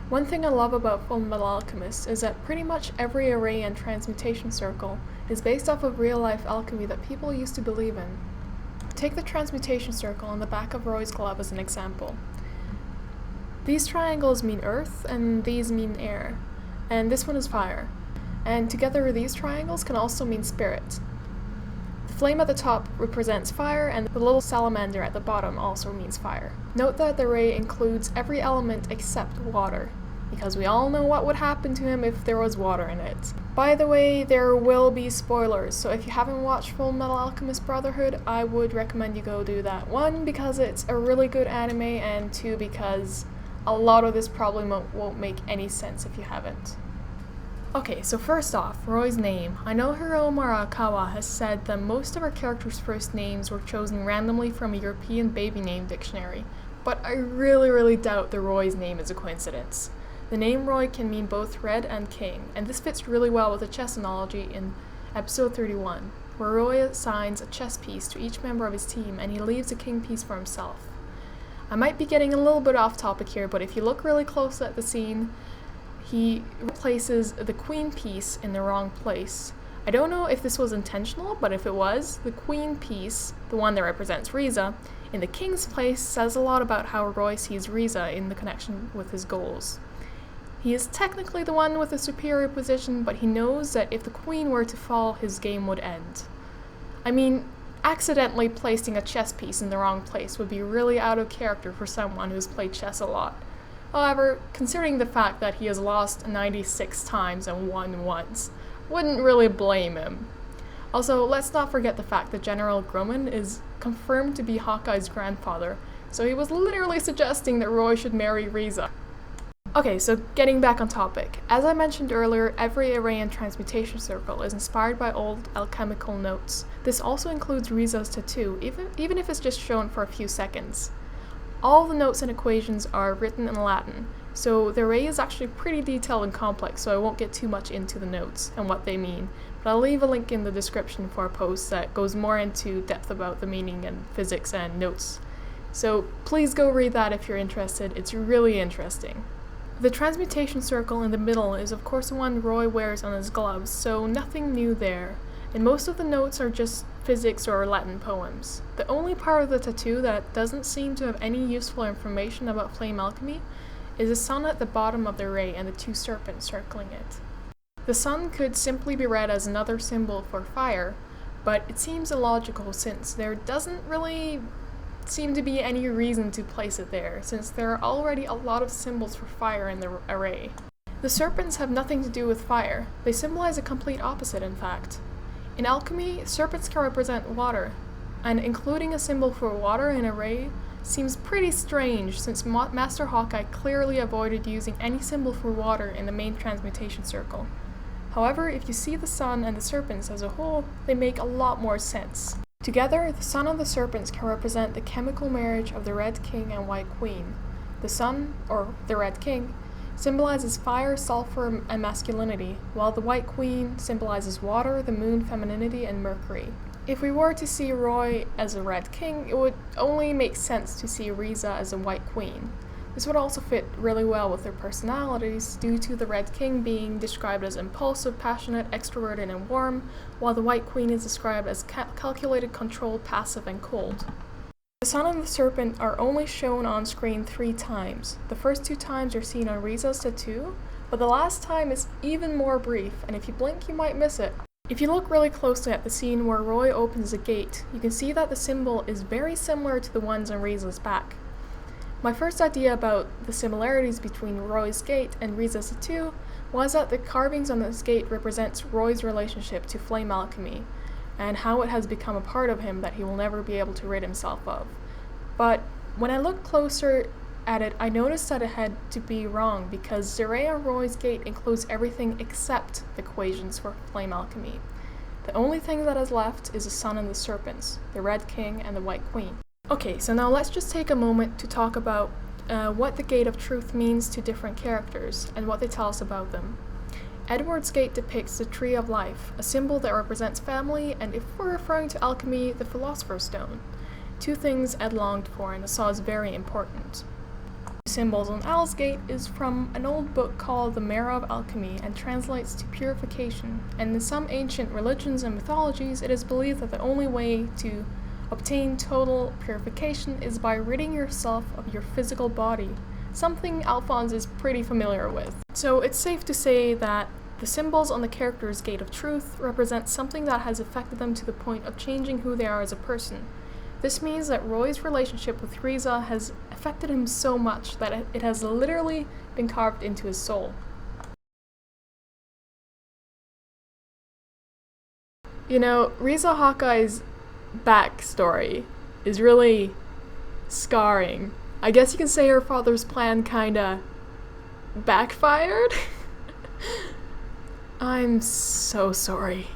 One thing I love about Fullmetal Alchemist is that pretty much every array and transmutation circle is based off of real-life alchemy that people used to believe in. Take the transmutation circle on the back of Roy's glove as an example. These triangles mean earth, and these mean air, and this one is fire. And together these triangles can also mean spirit. The flame at the top represents fire, and the little salamander at the bottom also means fire. Note that the array includes every element except water, because we all know what would happen to him if there was water in it. By the way, there will be spoilers, so if you haven't watched Fullmetal Alchemist Brotherhood, I would recommend you go do that. 1, because it's a really good anime, and 2, because a lot of this probably won't make any sense if you haven't. Okay, so first off, Roy's name. I know Hiromu Arakawa has said that most of our characters' first names were chosen randomly from a European baby name dictionary, but I really doubt that Roy's name is a coincidence. The name Roy can mean both red and king, and this fits really well with the chess analogy in episode 31, where Roy assigns a chess piece to each member of his team and he leaves a king piece for himself. I might be getting a little bit off topic here, but if you look really close at the scene, he places the queen piece in the wrong place. I don't know if this was intentional, but if it was, the queen piece, the one that represents Riza, in the king's place says a lot about how Roy sees Riza in the connection with his goals. He is technically the one with a superior position, but he knows that if the queen were to fall, his game would end. I mean, accidentally placing a chess piece in the wrong place would be really out of character for someone who's played chess a lot. However, considering the fact that he has lost 96 times and won once, wouldn't really blame him. Also, let's not forget the fact that General Grumman is confirmed to be Hawkeye's grandfather, so he was literally suggesting that Roy should marry Riza. Okay, so getting back on topic. As I mentioned earlier, every array and transmutation circle is inspired by old alchemical notes. This also includes Riza's tattoo, even if it's just shown for a few seconds. All the notes and equations are written in Latin, so the array is actually pretty detailed and complex, so I won't get too much into the notes and what they mean, but I'll leave a link in the description for a post that goes more into depth about the meaning and physics and notes. So please go read that if you're interested, it's really interesting. The transmutation circle in the middle is of course the one Roy wears on his gloves, so nothing new there, and most of the notes are just physics or Latin poems. The only part of the tattoo that doesn't seem to have any useful information about flame alchemy is the sun at the bottom of the array and the 2 serpents circling it. The sun could simply be read as another symbol for fire, but it seems illogical since there doesn't really seem to be any reason to place it there, since there are already a lot of symbols for fire in the array. The serpents have nothing to do with fire. They symbolize a complete opposite, in fact. In alchemy, serpents can represent water, and including a symbol for water in an array seems pretty strange since Master Hawkeye clearly avoided using any symbol for water in the main transmutation circle. However, if you see the sun and the serpents as a whole, they make a lot more sense. Together, the sun and the serpents can represent the chemical marriage of the Red King and White Queen. The sun, or the Red King, symbolizes fire, sulfur, and masculinity, while the White Queen symbolizes water, the moon, femininity, and Mercury. If we were to see Roy as a Red King, it would only make sense to see Riza as a White Queen. This would also fit really well with their personalities, due to the Red King being described as impulsive, passionate, extroverted, and warm, while the White Queen is described as calculated, controlled, passive, and cold. The sun and the serpent are only shown on screen 3 times. The first 2 times are seen on Riza's tattoo, but the last time is even more brief, and if you blink you might miss it. If you look really closely at the scene where Roy opens a gate, you can see that the symbol is very similar to the ones on Riza's back. My first idea about the similarities between Roy's gate and Riza's tattoo was that the carvings on this gate represents Roy's relationship to flame alchemy, and how it has become a part of him that he will never be able to rid himself of. But when I looked closer at it, I noticed that it had to be wrong, because the array on Roy's gate includes everything except the equations for flame alchemy. The only thing that is left is the sun and the serpents, the Red King and the White Queen. Okay, so now let's just take a moment to talk about what the Gate of Truth means to different characters, and what they tell us about them. Edward's gate depicts the Tree of Life, a symbol that represents family, and if we're referring to alchemy, the Philosopher's Stone. 2 things Ed longed for and saw as very important. Symbols on Owl's Gate is from an old book called The Mirror of Alchemy and translates to purification, and in some ancient religions and mythologies it is believed that the only way to obtain total purification is by ridding yourself of your physical body, something Alphonse is pretty familiar with. So it's safe to say that the symbols on the character's Gate of Truth represent something that has affected them to the point of changing who they are as a person. This means that Roy's relationship with Riza has affected him so much that it has literally been carved into his soul. You know, Riza Hawkeye's backstory is really scarring. I guess you can say her father's plan kinda backfired? I'm so sorry.